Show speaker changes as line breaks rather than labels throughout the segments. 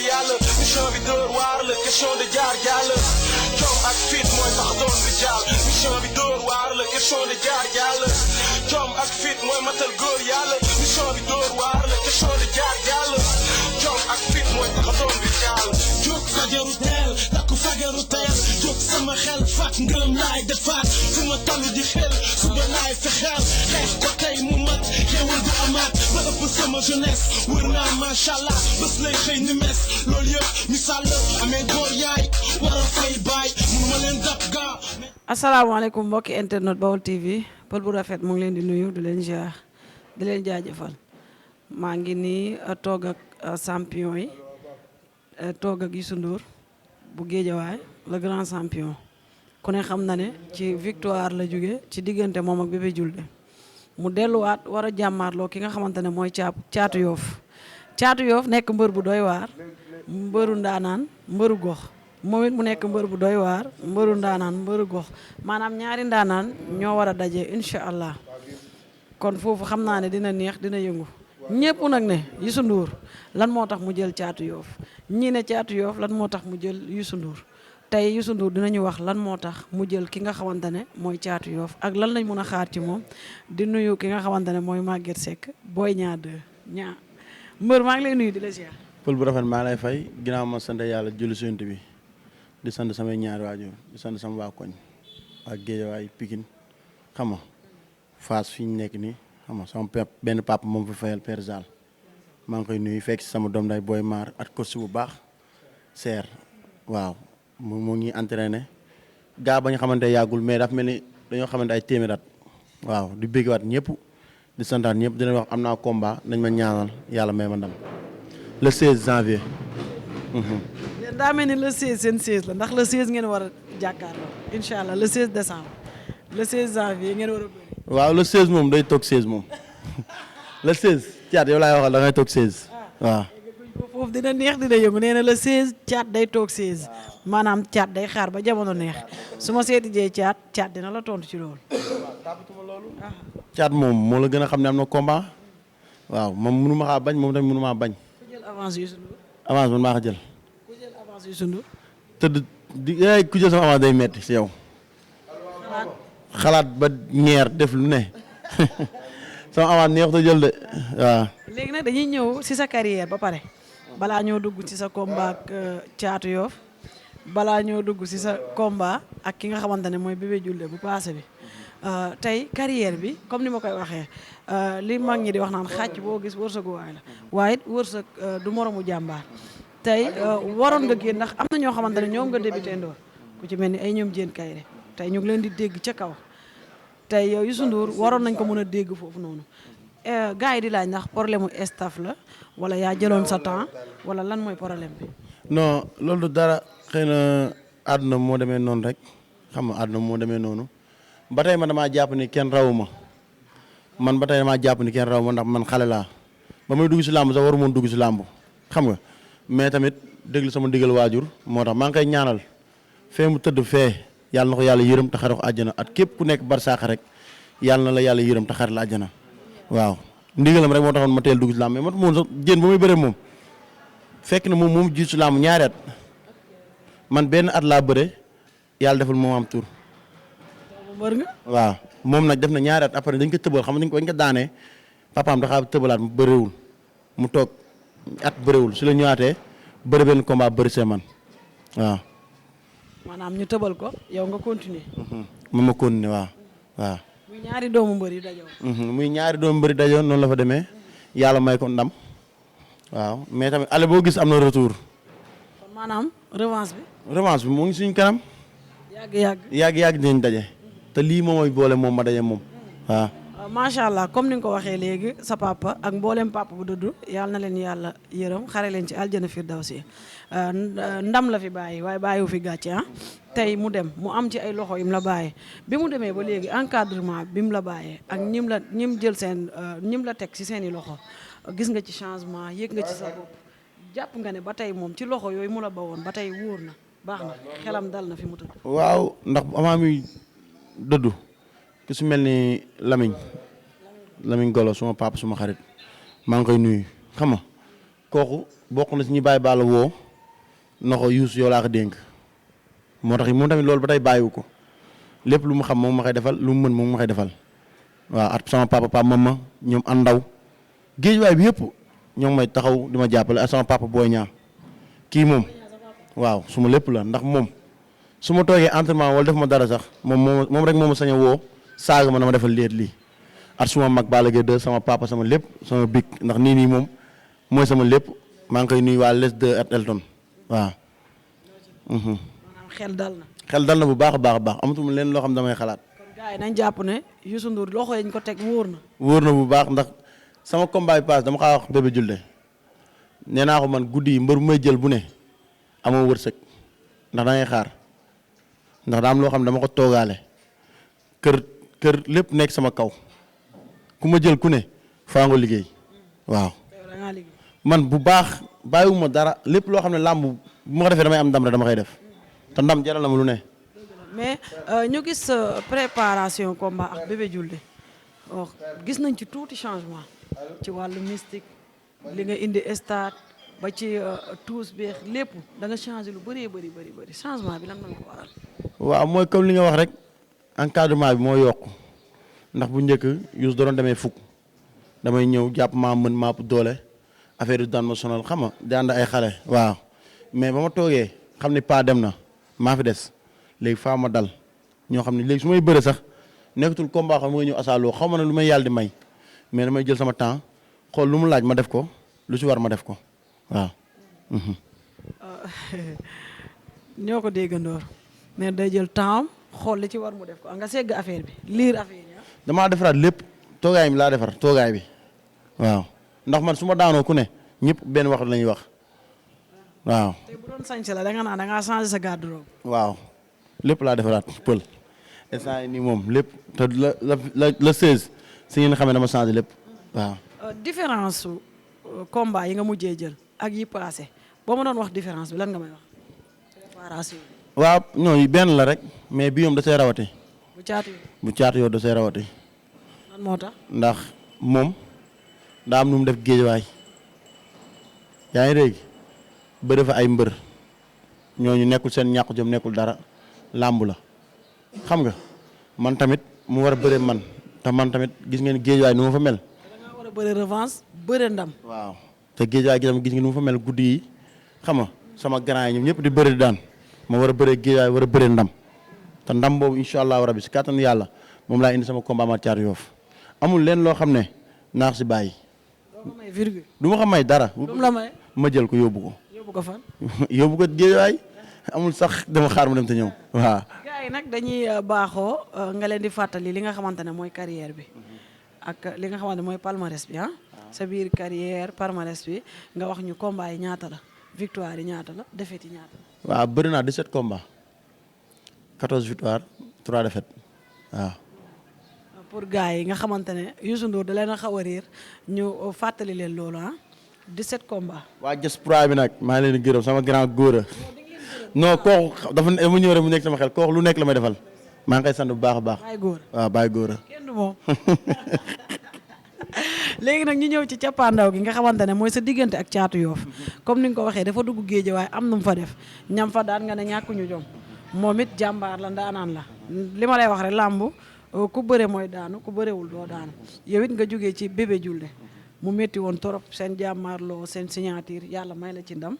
yàlla mission bi dóor waar la question de jaar yàlla jom ak fit mooy tax doon bi jàll mission bi dóor waar la question de jaar yàlla jom ak fit mooy matal góor yàlla mission bi dóor waar la question de jaar yàlla jom ak fit mooy tax doon bi jàll jóg fajaru teel takku fajaru teel jóg sama xel fàtt ngërëm laay defaat fu ma toll di xel suba laay fexeel xeex ko tey mu mat xewal du amaat ba ëpp sama jeunesse wër naa macha allah bés lay xëy ni mes loolu yëpp misaal la amee góor yaay war a fay baay mun ma leen dab gaa.
asalaamaaleykum mbokki internet Baol TV pël bu rafet mu ngi leen di nuyu di leen ziar di leen jaajëfal maa ngi nii toog ak champion yi toog ak Youssou Ndour bu Géejawaay le grand champion ku ne xam na ne ci victoire la jóge ci diggante moom ak Bébé Diouldé mu delluwaat war a jàmmaarloo ki nga xamante ne mooy caatu yoof nekk mbër bu doy waar mbëru ndaanaan mbëru gox moom it mu nekk mbër bu doy waar mbëru ndaanaan mbëru gox maanaam ñaari ndaanaan ñoo war a daje incha allah kon foofu xam naa ne dina neex dina yëngu ñëpp nag ne Youssou Ndour lan moo tax mu jël caatu yoof ñii ne caatu yoof lan moo tax mu jël Youssou Ndour tey Youssou Ndour dinañu wax lan moo tax mu jël ki nga xamante ne mooy caatu yoof ak lan lañ mën a xaar ci moom di nuyu ki nga xamante ne mooy Maguette Seck Boy Niang 2 ñaa mbër maa ngi lay nuyu di la ziar.
pël bu rafet maa lay fay ginnaaw ma sant yàlla julli sant bi di sant samay ñaari waajur di sant sama waa koñ waa Géejawaay Pikine xam nga Fass fi ñu nekk nii xam nga sama benn papa moom fi fayal Père Zal maa ngi koy nuyu fekk si sama doom day Boy Maar at coach bu baax seer waaw mu ngi entraîné gaa ba ñu xamante yàggul mais dafa mel ni dañoo xamante ay téeméerat waaw di béggewaat ñëpp di santaat ñëpp dina wax am naa combat nañ ma ñaanal yàlla may ma ndam le 16 janvier.
yéen daa mel ni le 16 seen 16 la ndax le 16 ngeen war a jàkkaarloo incha allah le 16 décembre le 16 janvier ngeen war a bëri.
waaw le 16 moom day toog 16 moom le 16 caat yow laay waxal da ngay toog 16 waaw.
foofu dina neex dina yëngu nee na le 16 caat day toog 16 maanaam caat day xaar ba jamono neex su ma seeti jee caat dina la tontu ci loolu.
caat moom moo la gën a xam ne am na combat waaw moom mënu ma xaa bañ moom tamit mënu maa bañ.
ku jël avance Youssou Ndour.
avance man maa ko jël.
ku jël avance Youssou Ndour.
tëdd di ku jël sama avance day metti si yow. xalaat ba ñeer def lu ne sama avance neex ta jël de waaw.
léegi nag dañuy ñëw si sa carrière ba pare balaa ñoo dugg ci sa combat ak caatu yoof balaa ñoo dugg ci sa combat ak ki nga xamante ne mooy Bébé Diouldé bu passé bi tey carrière bi comme ni ma koy waxee li mag ñi di wax naan xàcc boo gis wërsëgu waay la waaye it wërsëg du moromu jàmbaar tey waroon nga génn ndax am na ñoo xamante ne ñoom nga débuté ndoor ku ci mel ni ay ñoom Diène Kaïré tey ñu ngi leen di dégg ca kaw tey yow Youssou Ndour waroon nañ ko mën a dégg foofu noonu gars yi di laaj ndax problème mu staff la wala yaa jëloon sa temps wala lan mooy problème bi.
non loolu dara xëy na àdduna moo demee noonu rek xam nga àdduna moo demee noonu ba tey man damaa jàpp ni kenn rawu ma man ba tey damaa jàpp ni kenn rawu ma ndax man xale laa ba may dugg si làmb sax waru moon dugg si làmb xam nga mais tamit déglu sama digal waajur moo tax maa ngi koy ñaanal fee mu tëdd fee yàlla na ko yàlla yërëm te xare ko àjjana at képp ku nekk barsaax rek yàlla na la yàlla yërëm te xare la àjjana waaw ndigalam rek moo taxoon ma teel dugg si làmb mais man moom sax jéen ba muy bëre moom fekk na moom jiitu si làmb ñaari at man benn at laa bëre yàlla defal moom am tur waaw moom nag def na ñaari at après dañ ko tëbal xam nga dañ ko daanee papaam daxaa tëbalaat mu bëriwul mu toog at bëriwul si la ñëwaatee bëri benn combat bëri see man waaw.
maanaam ñu tëbal ko yow nga continuer.
ma continuer waaw waaw.
muy ñaari doomu mbër yu dajoo.
muy ñaari doomu mbër yu dajoo noonu la fa demee yàlla may ko ndam waaw mais tamit ale boo gis am na retour.
kon maanaam revanche bi.
revanche bi mu ngi suñ kanam. yàgg dinañ daje. te lii moom mooy boole moom ma daje moom waaw.
macha allah comme ni nga ko waxee léegi sa papa ak mboolem papa bu dudd yàlla na leen yàlla yërëm xare leen ci aljana firdawsi ndam la fi bàyyi waaye bàyyiwu fi gàcce tey mu dem mu am ci ay loxo yim la bàyyee bi mu demee ba léegi encadrement bi mu la bàyyee ak ñim jël seen ñim la teg ci seen i loxo gis nga ci changement yëg nga ci sa bopp jàpp nga ne ba tey moom ci loxo yooyu mu la bawoon ba tey wóor na baax na xelam dal na fi mu tëdd.
waaw ndax avant muy dëddu ku si mel ni Lamine Golo suma papa suma xarit maa ngi koy nuyu xam nga kooku bokk na si ñi bàyyi baala woo na ko Youssou yow laa ko dénk moo tax moom tamit loolu ba tey bàyyiwu ko lépp lu mu xam moom ma koy defal lu mu mën moom ma koy defal waaw at sama papa mama ñoom àndaw géejuwaay bi yëpp ñoo ngi may taxaw di ma jàppale ak sama papa booy ñaa kii moom waaw suma lépp la ndax moom su ma toogee entraînement wala def ma dara sax moom rek moom ma sañ a woo saaga ma dama defal lii at suma mag Balla Gaye 2 sama papa sama lépp sama big ndax nii moom mooy sama lépp maa ngi koy nuyu waa les 2 at Elton waaw.
maanaam xel dal na
bu baax a baax amatuma leen loo xam damay xalaat.
kon gars yi nañ jàpp ne Youssou Ndour loxo yi ñu ko teg wóor na.
wóor na bu baax ndax sama combat bi paase dama xaa wax Bébé Diouldé nee naa ko man guddi yi mbër bu may jël bu ne amoo wërsëg ndax da ngay xaar ndax daa am loo xam ne dama ko toogaale kër lépp nekk sama kaw ku ma jël ku ne faa nga liggéey waaw. man bu baax bàyyiwuma dara lépp loo xam ne làmb bu ma ko defee damay am ndam rek dama koy def te ndam jaral na ma lu ne.
mais ñu gis préparation combat ak Bébé Diouldé gis nañ ci tuuti changement ci wàllu mystique li nga indi stade ba ci tuus beex lépp da nga changé lu bëree bëri changement bi lan nga ko waral. waaw
mooy comme li nga wax rek encadrement bi moo yokku ndax bu njëkk Youssou doon demee fukk damay ñëw jàpp maa mën maa doole affaire yu daan ma sonal xam nga di ànd ay xale. waaw mais ba ma toogee xam ne pas dem na maa fi des léegi faa ma dal ñoo xam ne léegi su may bëre sax nekkatul combat xam nga ñëw asaaloo xaw ma ne lu may yàlla di may mais damay jël sama temps xool lu mu laaj ma def ko lu ci war ma def ko waaw.
ñoo ko déggandoor mais day jël temps xool li ci war mu def ko nga segg affaire bi liir affaire yi.
damaa defaraat lépp toogaay bi laa defar toogaay bi waaw ndax man su ma daanoo ku ne ñëpp benn wax la ñuy wax waaw.
tey bu doon sañse la da nga naan da ngaa changé sa garde-robe.
waaw lépp laa defaraat pël instant yii nii moom lépp te la 16 si ngeen xam ne dama changé lépp waaw.
différence su combat yi nga mujjee jël ak yi passé boo ma doon wax différence bi lan nga may wax préparation.
waaw non yi benn la rek mais bi yoom da see rawati. bu caatu yoo da see rawati.
lan moo tax.
ndax moom daa am nu mu def géejawaay yaa ngi dégg bëri fa ay mbër ñooñu nekkul seen ñàkk jom nekkul dara làmb la xam nga man tamit mu war a bëre man te man tamit gis ngeen géejawaay nu ma fa mel.
da ngaa war a bëre revanche bëre ndam.
waaw te géejawaay gi tamit gis ngeen nu ma fa mel guddi yi xam nga sama grand yi ñoom ñëpp di bëri di daan ma war a bëre géejawaay war a bëre ndam te ndam boobu incha allahu rabi si kàttanu yàlla moom laa indi sama combat ma Thiatou Yoff amul leen loo xam ne naax si bàyyi. du ma ko may dara. ma jël ko yóbbu ko.
yóbbu ko fan.
yóbbu ko géejawaay amul sax dama xaar mu dem te ñëw waaw.
gars yi nag dañuy baaxoo nga leen di fàttali li nga xamante ne mooy carrière bi ak li nga xamante ne mooy palmarès bi sa biir carrière palmarès bi nga wax ñu combat yi ñaata la victoire yi ñaata la défaite yi ñaata la.
waaw bëri naa 17 combats 14 victoires 3 défaites waaw.
pour gars yi nga xamante ne Youssou Ndour da leen a xaw a réer ñu fàttali leen loolu 17 combats.
waa diaspora bi nag maa ngi leen di gërëm sama grand góor a non kooku dafa ñëw rek mu nekk sama xel kooku lu nekk la may defal maa ngi koy sant bu baax a baax.
Baye Góor
waaw Baye Góor a.
kenn du moom. léegi nag ñu ñëw ci cappaandaw gi nga xamante ne mooy sa diggante ak Thiatou Yoff comme ni nga ko waxee dafa dugg géej waaye am nu mu fa def ñam fa daan nga ne ñàkkuñu jom moom it jàmbaar la ndaanaan la li ma lay wax rek làmb ku bëre mooy daanu ku bërewul doo daanu yow it nga jógee ci Bébé Diouldé mu métti woon torop seen jàmmaarloo seen signature yàlla may la ci ndam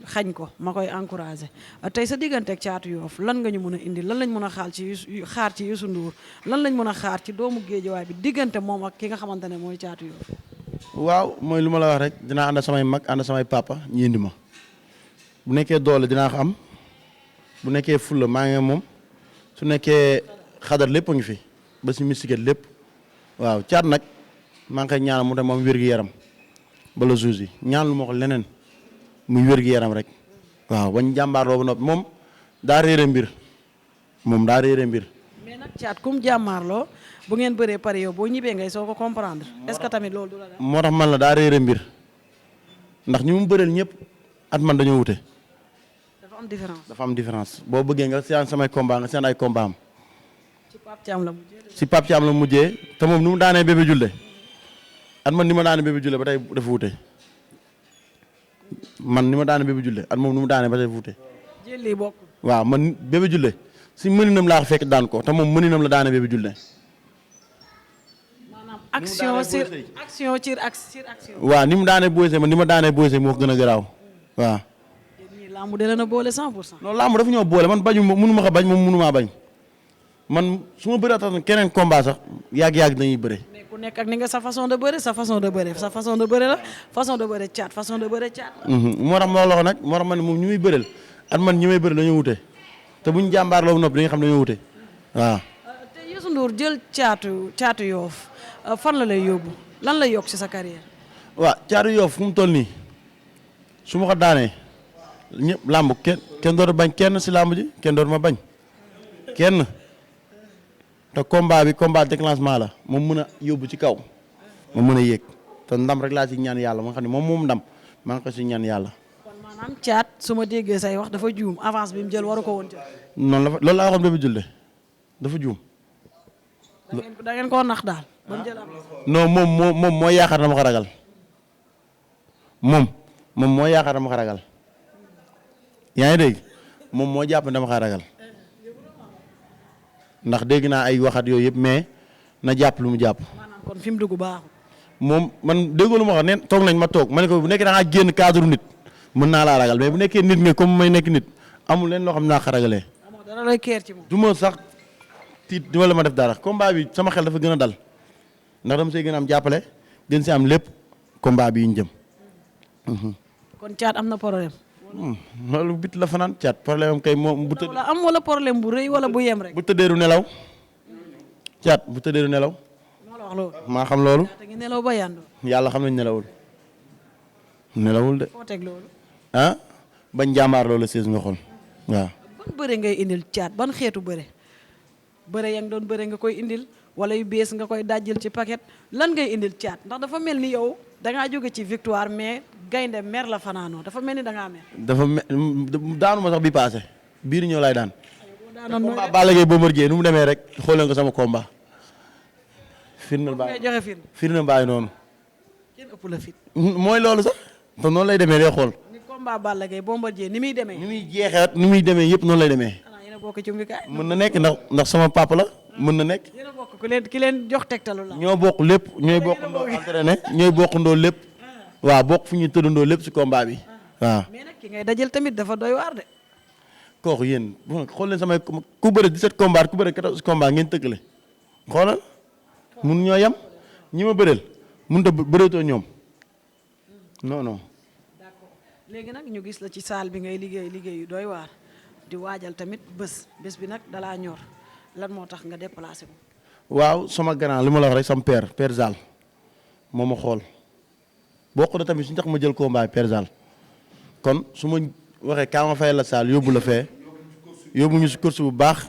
xañ ko ma koy encouragé tey sa diggante ak Thiatou Yoff lan nga ñu mën a indi lan lañ mën a xaar ci Youssou Ndour lan lañ mën a xaar ci doomu géejawaay bi diggante moom ak ki nga xamante ne mooy Thiatou Yoff.
waaw mooy lu ma la wax rek dinaa ànd samay mag ànd samay papa ñu indi ma bu nekkee doole dinaa ko am bu nekkee fulla maa ngi moom su nekkee xadar lépp a ngi fi ba si mystique lépp waaw caat nag maa ngi koy ñaanal mu tam moom wér-gu-yaram ba la jour yi ñaan lu ma ko leneen muy wér-gu-yaram rek waaw bañ jàmbaarloo ba noppi moom daa réere mbir
mais nag caat kum jàmmaarloo bu ngeen bëree pare yow boo ñibbee ngay soo ko comprendre est-ce que tamit loolu du la def.
moo tax man la daa réere mbir ndax ñu mu bëreel ñëpp at man dañoo wute. dafa am différence boo bëggee nga seen samay combat nga seen ay combat am. ci Pape Thiam la mujjee te moom nu mu daanee Bébé Diouldé at man ni ma daanee Bébé Diouldé ba tey dafa wute. man ni ma daane Bébé Diouldé ak moom ni mu daane ba tey wuute.
jël lii bokk.
waaw man Bébé Diouldé si mëninam laa fekk daan ko te moom mëninam la daane Bébé Diouldé.
maanaam action sur action.
waaw ni mu daanee Boy Seye man ni ma daanee Boy Seye moo ko gën a garaaw waaw.
ñii làmb de leen a boole 100%.
non làmb dafa ñoo boole man bañu ma mënu ma ko bañ moom mënu maa bañ man su ma bëree tax keneen combat sax yàgg-yàgg dañuy bëre.
mais ku nekk ak ni nga sa façon de bëre sa façon de bëre la façon de bëre caat façon de bëre caat.
moo tax ma loxo nag moo tax ma ne moom ñu muy bëreel at man ñi may bëreel dañoo wute te buñ jàmbaar loo noppi dañuy xam dañoo wute waaw.
te Youssou Ndour jël caatu Yoff fan la lay yóbbu lan lay yokk ci sa carrière.
waaw caatu Yoff fu mu toll nii su ma ko daanee ñëpp làmb kenn dootu bañ kenn si làmb ji kenn dootu ma bañ kenn te combat bi combat déclenchement la moom mën a yóbbu ci kaw moom mën a yéeg te ndam rek laa ci ñaan yàlla ma xam ne moom ndam maa ngi ko si ñaan yàlla.
kon maanaam caat su ma déggee say wax dafa juum avance bi mu jël waru ko woon jël.
noonu la loolu laa waxoon Bébé Diouldé dafa juum.
da ngeen koo nax daal ba mu jël avance.
non moom moo yaakaar dama ko ragal moom moo yaakaar dama ko ragal yaa ngi dégg moom moo jàpp ne dama ko ragal ndax dégg naa ay waxat yooyu yëpp mais na jàpp lu mu jàpp.
maanaam kon fi mu dugg baaxul.
moom man déggoo lu ma wax neen toog nañ ma toog ma ne ko bu nekkee da ngaa génn cadre nit mën naa laa ragal mais bu nekkee nit nga comme may nekk nit amul leen loo xam naa ko ragalee.
amoo dara lay keer ci moom.
du ma sax tiit wala ma def dara combat bi sama xel dafa gën a dal ndax dama see gën a am jàppale gën si am lépp combat bi ñu jëm.
kon caat am na problème.
loolu bit la fanaan caat problème am kay moom bu tëdd.
la am wala problème bu rëy wala bu yem rek.
bu tëddeeru nelaw caat bu tëddeeru nelaw.
moo la wax loolu.
maa xam loolu.
te ngi nelaw ba yandu.
yàlla xam nañ nelawul de.
foo teg loolu.
ah bañ jàmbaar loolu siis nga xool waaw.
ban bëre ngay indil caat ban xeetu bëre ya nga doon bëre nga koy indil wala yu bees nga koy dajjil ci paquet lan ngay indil caat ndax dafa mel ni yow dangaa jóge ci victoire mais gaynde mer la fanaanoo dafa mel ni dangaa mer.
daanu ma sax bi passé biir ñëw laay daan.
daanoon nooy
combat Balla Gaye Bombardier nu mu demee rek xoolee ko sama combat. firndeel baa
ngay joxe firnde.
firndeel baa noonu.
kenn ëpp la fit.
mooy loolu sax te noonu lay demee day xool.
ni combat Balla Gaye Bombardier ni muy demee.
ni muy jeexeet ni muy demee yëpp noonu lay demee.
xanaa yéen a bokk ci mbikaay.
mën na nekk ndax sama papa la mën na nekk.
yéen a bokk ki leen jox tegtalu la.
ñoo bokk lépp ñooy bokk ndoo entraîné ñooy bokk ndoo lépp. waaw bokk fu ñuy tëddandoo lépp si combat bi waaw.
mais nag ki ngay dajal tamit dafa doy waar de.
kooku yéen xool leen samay ku bëre 17 combat ku bëre 14 combat ngeen tëggale xoolal mun ñoo yem ñi ma bëreel mënut a bëreetoo ñoom non non.
d'accord léegi nag ñu gis la ci salle bi ngay liggéey yu doy waar di waajal tamit bés bi nag dalaa ñor lan moo tax nga déplacé ko.
waaw sama grand li ma la wax rek sama père Zal moo ma xool bokk na tamit suñu tax ma jël combat père Zal kon su ma waxee kaa ma fay la saal yóbbu la fee yóbbu ñu si course bu baax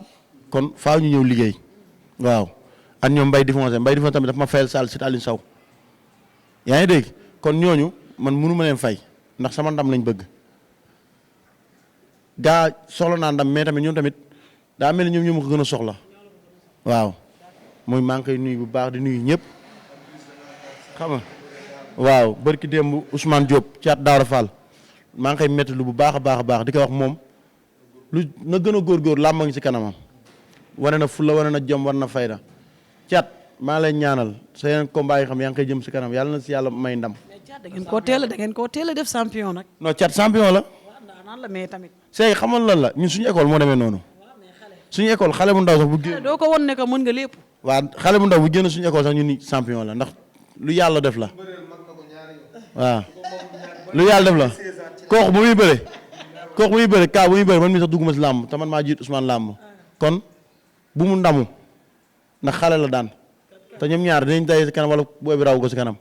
kon faaw ñu ñëw liggéey waaw ak ñoom Mbaye Difoncé tamit dafa ma fayal saal si Aline Sow yaa ngi dégg kon ñooñu man mënu ma leen fay ndax sama ndam lañ bëgg gaa soxla naa ndam mais tamit ñoom tamit daa mel ni ñoom ñoo ma ko gën a soxla waaw mooy maa ngi koy nuyu bu baax di nuyu ñëpp xam nga waaw barki démb Ousmane Diop caat Daara Fall maa ngi koy métti lu bu baax a baax di ko wax moom lu na gën a góorgóor làmb ngi ci kanamam wane na fulla wane na jom war na fayda caat maa lay ñaanal sa yeneen combat yi xam yaa ngi koy jëm ci kanam yàlla na si yàlla may ndam.
mais caat da ngeen koo teel a def champion nag.
non caat champion la.
waaw ndaanaan la mais tamit.
Sey xamal lan la ñun suñu école moo demee noonu suñu école xale bu ndaw sax bu génn.
doo ko won ne que mën nga lépp.
waaw xale bu ndaw bu génn suñu école sax ñun ni champion la ndax lu yàlla def la waaw lu yàlla def la kooku bu muy bëre kaa bu muy bëre man mi sax dugguma si làmb te man maa jiit Ousmane làmb kon bu mu ndamu ndax xale la daan te ñoom ñaar dinañ day si kanam wala booy bi raw ko si kanam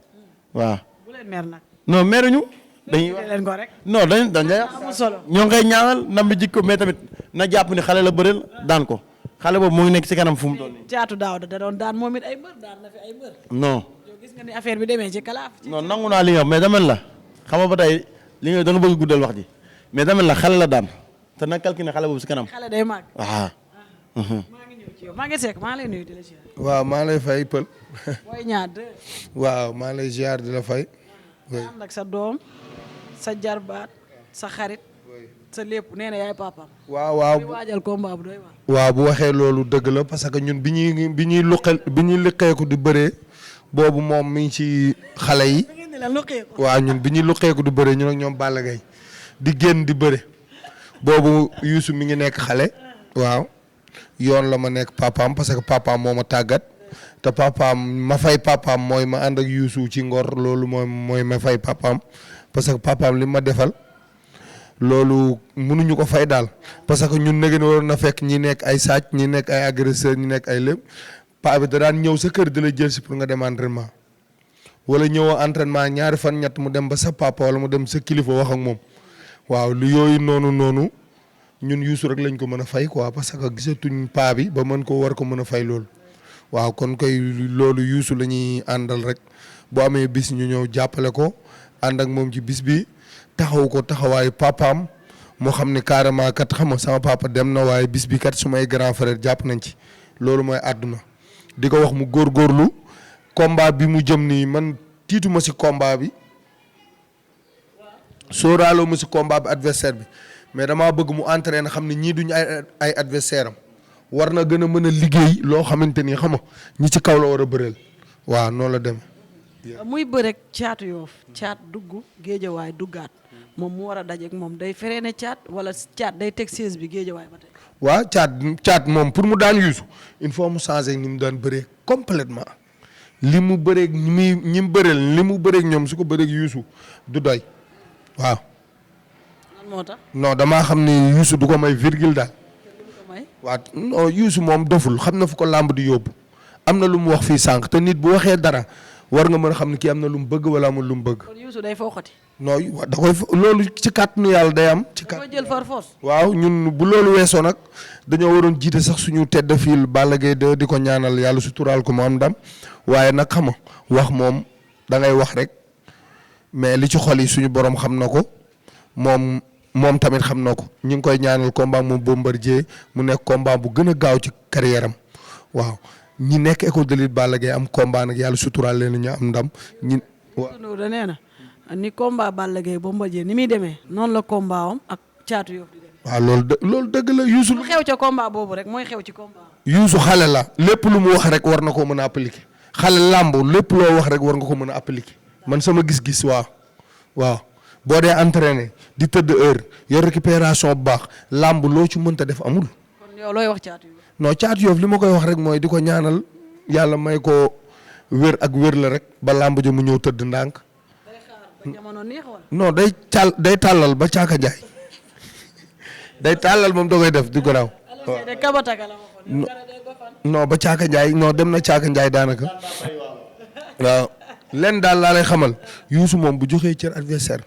waaw.
bu leen mer nag.
non meruñu dañuy wax
leen ko rek.
non dañ lay
amul solo.
ñoo ngi koy ñaanal ndam bi jikko mais tamit na jàpp ni xale la bëreel daan ko xale boobu mu ngi nekk si kanam fu mu toll nii.
caatu daaw da doon daan moom it ay mbër daan na fi ay mbër.
non.
yow gis nga ni affaire bi demee ci kalaaf.
non nangu naa li nga wax mais dama la xam nga ba tey li nga da nga bëgg guddal wax ji mais dama la xale la daan te nag calculé xale boobu si kanam.
xale day màgg.
waaw.
maa ngi ñëw ci yow maa ngi seek maa lay nuyu di la ziar.
waaw maa lay fay pël.
booy ñaar de.
waaw maa lay ziar di la fay.
nga ànd ak sa doom sa jarbaat sa xarit sa lépp nee na yaay papaam.
waaw
muy waajal combat bu doy waar.
waaw bu waxee loolu dëgg la parce que ñun bi ñuy liqeeku di bëree boobu moom mi ngi ci xale yi. waaw ñun bi ñuy luqeeku di bëree ñun ak ñoom Balla Gaye di génn di bëre boobu Youssou mi ngi nekk xale. waaw yoon la ma nekk papaam parce que papaam moo ma tàggat te papaam ma fay papaam mooy ma ànd ak Youssou ci ngor loolu mooy ma fay papaam parce que papaam li ma defal loolu mënuñu ko fay daal parce que ñun nag waroon na fekk ñi nekk ay sàcc ñi nekk ay agresseur ñi nekk ay lépp paa bi da daan ñëw sa kër di la jël si pour nga dem entraînement wala ñëwoo entraînement ñaari fan ñett mu dem ba sa papa wala mu dem sa kilifa wax ak moom waaw lu yooyu noonu ñun Youssou rek lañ ko mën a fay quoi parce que gisatuñ paa bi ba mën ko war ko mën a fay loolu waaw kon koy loolu Youssou la ñuy àndal rek boo amee bis ñu ñëw jàppale ko ànd ak moom ci bis bi taxaw ko taxawaayu papaam moo xam ne carrément kat xam nga sama papa dem na waaye bis bi kat sumay grand frère jàpp nañ ci loolu mooy àdduna di ko wax mu góorgóorlu combat bi mu jëm nii man tiituma si combat bi sóoraaloo ma si combat bi adversaire bi mais damaa bëgg mu entraîner xam ne ñii duñu ay adversaire am war na gën a mën a liggéey loo xamante ni xam nga ñi ci kaw la war a bëreel waaw noonu la demee.
muy bërek caatu yoof caat dugg géejawaay duggaat moom mu war a dajeek moom day feree ne caat wala caat day teg siège bi géejawaay ba tey.
waaw caat moom pour mu daan Youssou il faut mu changer ni mu daan bëree complètement li mu bëreeg ñi mu bëreel li mu bëreeg ñoom su ko bëreeg Youssou du doy waaw.
lan moo tax.
non damaa xam ne Youssou du ko may virgule daal. waaw non Youssou moom doful xam na fu ko làmb di yóbbu am na lu mu wax fii sànq te nit bu waxee dara war nga mën a xam ne kii am na lu mu bëgg wala amul lu mu bëgg.
kon Youssou day foxati.
non da koy loolu ci kàttanu yàlla day am. ci
kàttanu jël far force.
waaw ñun bu loolu weesoo nag dañoo waroon jiite sax suñu tedd fiil Balla Gaye de di ko ñaanal yàlla suturaal ko mu am ndam waaye nag xam nga wax moom da ngay wax rek mais li ci xol yi suñu borom xam na ko moom tamit xam na ko ñu ngi koy ñaanal combat moom Bombardier mu nekk combat bu gën a gaaw ci carrière am waaw ñi nekk école de lutte Balla Gaye am combat nag yàlla suturaal leen ñu am ndam ñi.
waaw da nee na ni combat Balla Gaye Bombardier ni muy demee noonu la combat am ak caatu Yoff di demee.
waaw loolu dëgg la Youssou.
lu xew ca combat boobu rek mooy xew ci combat.
Youssou xale la lépp lu mu wax rek war na koo mën a appliquer xale làmb lépp loo wax rek war nga ko mën a appliquer man sama gis-gis waaw. boo dee entraîné di tëdd heure yor récupération bu baax làmb loo ci mënta def amul.
kon yow looy wax caatu Yoff.
non caatu Yoff li ma koy wax rek mooy di ko ñaanal yàlla may ko wér ak wér la rek ba làmb ja mu ñëw tëdd ndànk.
day xaar ba jamono neex wala.
non day tàllal ba caaka njaay day tàllal moom da koy def di garaaw. non ba caaka njaay non dem na caaka njaay daanaka waaw len daal laa lay xamal Youssou moom bu joxee cër adversaire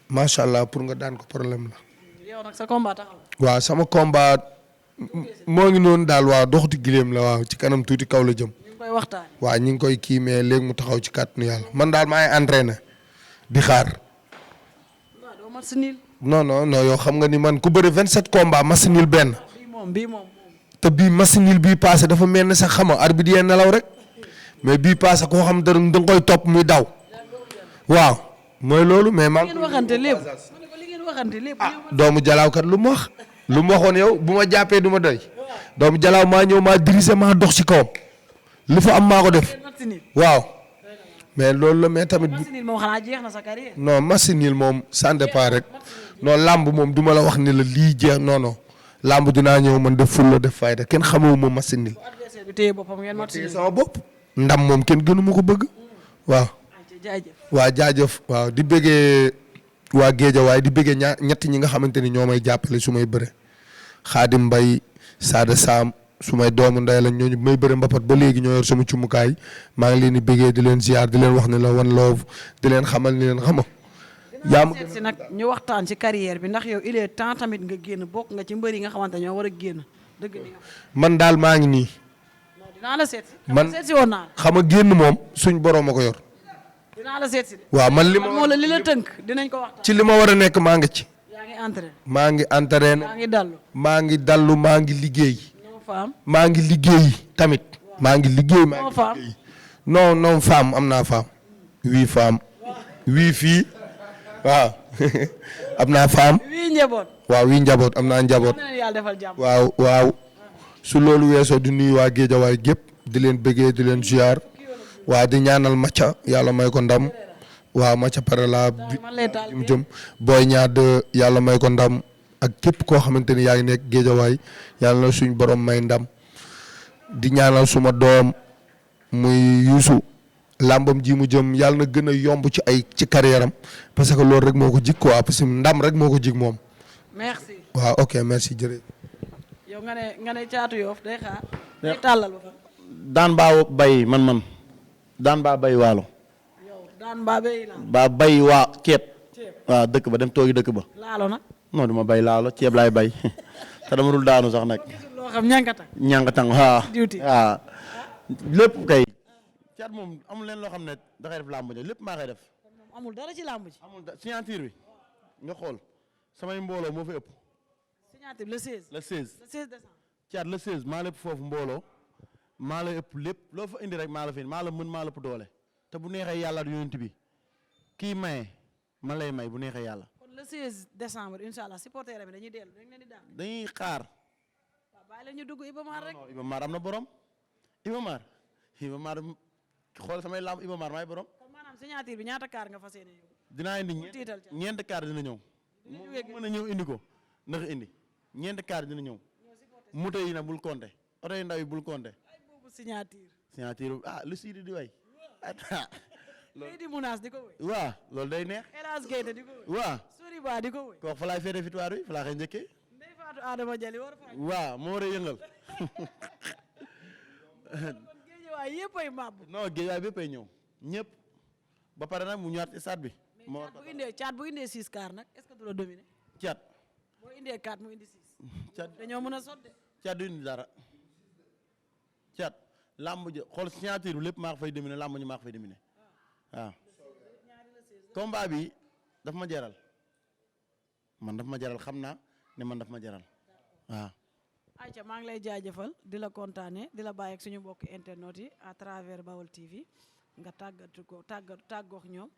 macha allah pour nga daan ko problème la.
yow nag sa combat taxaw.
waaw sama combat moo ngi noonu daal waaw doxati gileem la waaw ci kanam tuuti kaw la jëm.
ñu ngi koy waxtaan.
waaw ñu ngi koy kii mais léegi mu taxaw ci kàttanu yàlla man daal maa ngi entraîné di xaar.
waaw doo match nul.
non yow xam nga ni man ku bëri 27 combats match nul benn.
bii moom.
te bii match nul bii passé dafa mel ne sax xam nga arbitre yi nelaw rek mais bii passé koo xam da nga koy topp muy daw waaw mooy loolu mais. maa
li ngeen waxante lépp li ngeen waxante lépp.
doomu jalaaw kat lu mu wax lu mu waxoon yow bu ma jàppee du ma doy doomu jalaaw maa ñëw maa dirigé maa dox ci kawam li fa am maa ko def waaw mais loolu la mais tamit.
match nul moom xanaa jeex na sa carrière.
non match nul moom ça dépend rek non làmb moom du ma la wax ni la lii jeex non. làmb dinaa ñëw man def ful la def fayda kenn xamoo ma match nul.
adversaire bi téye boppam ngeen match nul.
sama bopp ndam moom kenn gënu ma ko bëgg waaw. waa jaajëf waaw di bëggee waa Géejawaay di bëggee ñett ñi nga xamante ni ñoo may jàppale su may bëre Xaadim Mbay Sada Sam su may doomu ndey lañ ñooñu may bëre mbapat ba léegi ñoo yor sama cumukaay maa ngi leen di bëggee di leen ziar di leen wax ne la one love di leen xamal ni leen xama yaa ma
si nag ñu waxtaan ci carrière bi ndax yow il est temps tamit nga génn bokk nga ci mbër yi nga xamante ñoo war a génn dëgg ni
man daal maa ngi nii.
dinaa la seet si.
man
seet si woon naa
xam nga génn moom suñ borom a ko yor.
dinaa la seet si de.
waaw man
li la tënk dinañ ko waxtaan.
ci li ma war a nekk maa ngi ci.
yaa ngi entraîné.
maa ngi entraîné.
maa ngi dallu.
maa ngi dallu maa ngi liggéey.
femme.
maa ngi liggéey tamit. maa ngi liggéey maa ngi liggéey. non femme am naa femme. 8 femmes. 8 filles waaw am naa femme.
wii njaboot.
waaw wii njaboot am naa njaboot.
yàlla defal jàmm.
waaw su loolu weesoo di nuyu waa Géejawaay gépp di leen bëggee di leen ziar waa di ñaanal Macha yàlla may ko ndam waaw Macha pare la mu jëm Boy Niang 2 yàlla may ko ndam ak képp koo xamante ni yaa ngi nekk Géejawaay yàlla na suñ borom may ndam di ñaanal suma doom muy Youssou làmbam ji mu jëm yàlla na gën a yomb ci carrière am parce que loolu rek moo ko jig quoi parce que ndam rek moo ko jig moom.
merci.
waaw ok merci jërëjëf.
yow nga ne Caatu Yoff day xaar. day tàllal ba fa.
daan baa bay man daan baa bay waalo.
yow daan baa bay la.
baa bay waa ceeb. waaw dëkk ba dem toogi dëkk ba.
laalo nag.
non duma bay laalo ceeb laay bay te dama dul daanu sax nag.
loo xam
ñànkatang waaw.
diwti
waaw lépp kay. caat moom amul leen loo xam ne da koy def làmb ja lépp maa koy def.
amul dara ci làmb ji.
amul signature bi nga xool samay mbooloo moo fi ëpp.
signature le 16.
le 16
le 16 décembre.
caat le 16 maa la ëpp foofu mbooloo maa la ëpp lépp loo fa indi rek maa la fi maa la mën maa la ëpp doole te bu neexee yàlla du yonent bi kii maye man lay may bu neexee yàlla.
kon le 16 décembre incha allah supporter bi dañuy dellu dañ leen di daan.
dañuy xaar.
waaw bàyyi la ñu dugg Iba Mar rek.
non Iba Mar am na borom Iba Mar xool samay lamb Iba Mar maay borom.
kon maanaam signature bi ñaata kaar nga fas yéene yow.
dinaa indi ñeent kaar dina ñëw. mën a ñëw indi ko ndax indi ñeent kaar dina ñëw. moto yi nag bul compter oto yu ndaw yi bul compter.
ay boobu signature.
signature lu siidi di way.
loolu di munaas di ko wéy.
waaw loolu day neex.
El Hadj Keita di ko wéy.
waaw
Soriba di ko wéy.
kooku fa laay féete victoire bi fa laa koy njëkkee.
Ndeye Fatou Adama Jali war fa.
waaw moo war a yëngal.
kon géejewaay yëpp ay màbb.
non géejewaay bépp ay ñëw ñëpp ba pare nag mu ñëwaat stade bi. moo
caat bu indee 6 kaar nag est-ce que du la dominer.
caat.
boo indee 4 mu indi 6.
caat
dañoo mën a sotte.
caat du indi dara caat làmb ja xool signature bi lépp maa ko fay dominer làmb ñu maa ko fay dominer waaw. combat bi daf ma jaral man daf ma jaral xam naa ne man daf ma jaral waaw.
Aïcha maa ngi lay jaajëfal di la kontaane di la bàyyi ak suñu mbokk internet yi à travers Baol TV nga tàggoox ñoom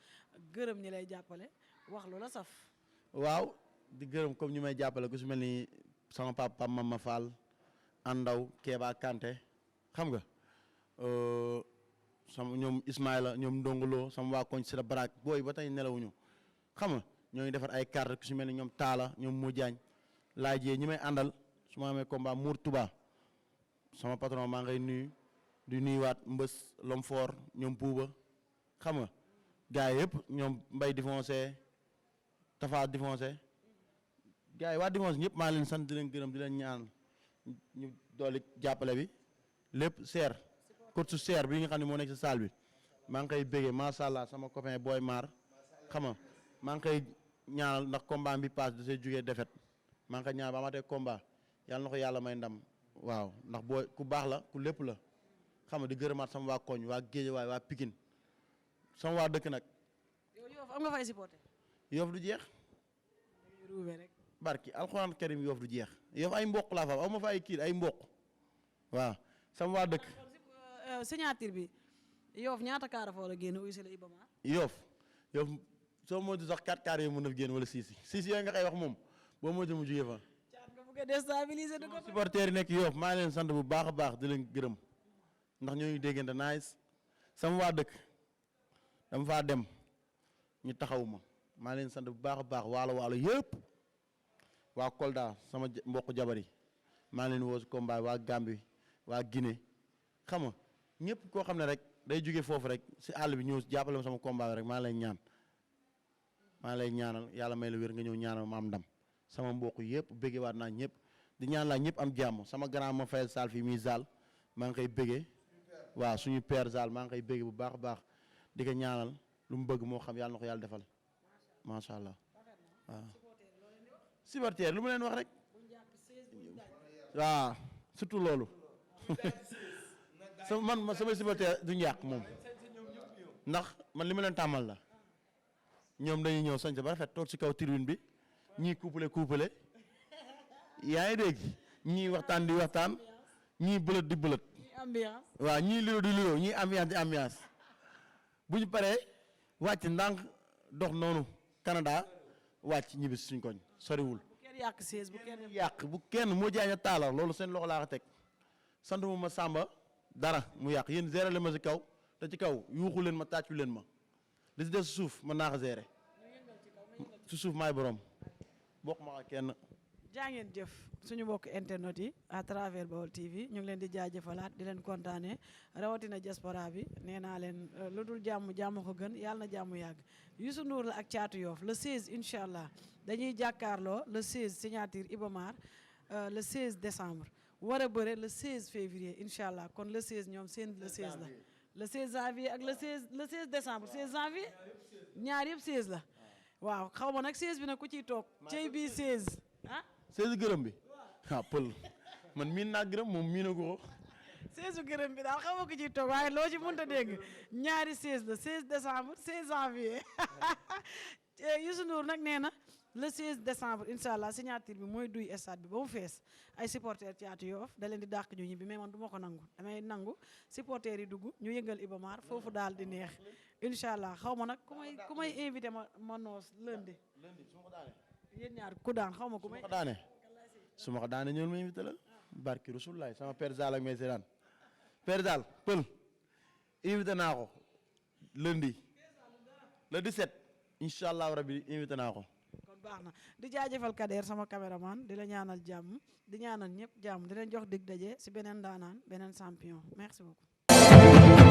gërëm ñi lay jàppale wax lu la saf.
waaw di gërëm comme ñu may jàppale ku su mel ni sama papa Mama Fall Andaw Kéba Kanté xam nga sama ñoom Ismaïla ñoom Ndongolo sama waa koñ si la baraak booy ba tey nelawuñu xam nga ñoo ngi defar ay carte ku su mel ni ñoom Talla ñoom Modiagne laajee ñi may àndal su ma amee combat Mour Touba sama patron maa ngay nuyu di nuyuwaat Mbës Lomfor ñoom Buuba xam nga gars yi yëpp ñoom Mbay Difoncé Tafa Difoncé gars yi waa Difoncé ñëpp maa leen sant di leen gërëm di leen ñaan ñu dooli jàppale bi lépp seer coach seer bi nga xam ne moo nekk si salle bi maa ngi koy béggee macha allah sama copain Boy Mar xam nga maa ngi koy ñaanal ndax combat bi passe da see jugee defet maa ngi koy ñaanal ba amatee combat yàlla na ko yàlla may ndam waaw ndax booy ku baax la ku lépp la xam nga di gërëmaat sama waa koñ waa Géejawaay waa Pikine sama waa dëkk nag.
yow Yoff am nga fay supporter.
Yoff du jeex.
rek.
barki alxuraan karim Yoff du jeex Yoff ay mboq laa fa aw ma fa ay kii ay mboq waaw sama waa dëkk.
signature bi Yoff ñaata kaara fa war a génn uy si la Iba Mar.
Yoff soo moytu sax 4 kaar yooyu mën na génn wala 6 yooyu nga koy wax moom boo moytu mu jugee fa.
bëgg a déstabiliser du ko.
supporters yi nekk Yoff maa leen sant bu baax a baax di leen gërëm ndax ñooñu déggante nice sama waa dëkk dama faa dem ñu taxaw ma maa leen sant bu baax a baax waalo yëpp waa Kolda sama mbokk jabar yi maa leen woo si combat waa Gambie waa Guinée xam nga ñëpp koo xam ne rek day jóge foofu rek si àll bi ñëw jàppale ma sama combat rek maa lay ñaanal yàlla may la wér nga ñëw ñaanal ma am ndam sama mbokk yëpp bëggee waat naa ñëpp di ñaan laa ñëpp am jàmm sama grand ma fayal Sall fii muy Zal maa ngi koy bëggee waaw suñu père Zal maa ngi koy bëggee bu baax a baax di ko ñaanal lu mu bëgg moo xam yàlla na ko yàlla defal macha allah waaw. supporter lu mu leen wax rek waaw surtout loolu sama supporter du ñàkk moom ndax man li ma leen tàmmal la ñoom dañuy ñëw sañ ba rafet toog ci kaw tribune bi ñii couplé yaa ngi dégg ñii waxtaan di waxtaan ñii bëlët di bëlët waaw ñii lio di lio ñii ambiance di ambiance bu ñu paree wàcc ndànk dox noonu Canada wàcc ñibbi suñ koñ soriwul.
bu kenn yàq siège bu kenn
yàq bu kenn moo jaaña taala loolu seen loxo laa ko teg sant ma Samba dara mu yàq yéen gérer leen ma si kaw te ci kaw yuuxu leen ma tàccu leen ma li si des suuf mën naa ko gérer si suuf maay borom bokk ma ak kenn.
jaa ngeen jëf suñu mbokk internet yi à travers Baol TV ñu ngi leen di jaajëfalaat di leen kontaanee rawatina diaspora bi nee naa leen lu dul jàmm jàmm ko gën yàlla na jàmm yàgg Youssou Ndour la ak Thiatou Yoff le 16 incha allah dañuy jàkkaarloo le 16 signature Ibamar le 16 décembre war a bëre le 16 février incha allah kon le 16 ñoom seen le 16 la le 16 janvier ak le 16 décembre 16 janvier ñaar yëpp 16 la waaw xaw ma nag 16 bi nag ku ciy toog cey bii 16 ah.
16 gërëm bi pël man miin naa gërëm moom miina ko.
16 gërëm bi daal xam nga ko ciy toog waaye loo ci mënta dégg ñaari 16 la 16 décembre 16 janvier Youssou Ndour nag nee na le 16 décembre incha allah signature bi mooy duy stade bi ba mu fees ay supporters Thiatou Yoff da leen di dàq ñu ñibbi mais man du ma ko nangu damay nangu supporters yi dugg ñu yëngal Ibamar foofu daal di neex incha allah xaw ma nag ku may invité ma noos lundi.
su ma ko daanee.
yéen ñaar ku daan xaw ma ku may.
su ma ko daanee ñëwul ma invité la. barki Rasulaay sama père Zal ak may seetaan père Zal pël invité naa ko lundi le 17 incha allah rabi invité naa ko.
kon baax na di jaajëfal Kader sama caméraman di la ñaanal jàmm di ñaanal ñëpp jàmm di leen jox dig daje si beneen daanaan beneen champion merci beaucoup.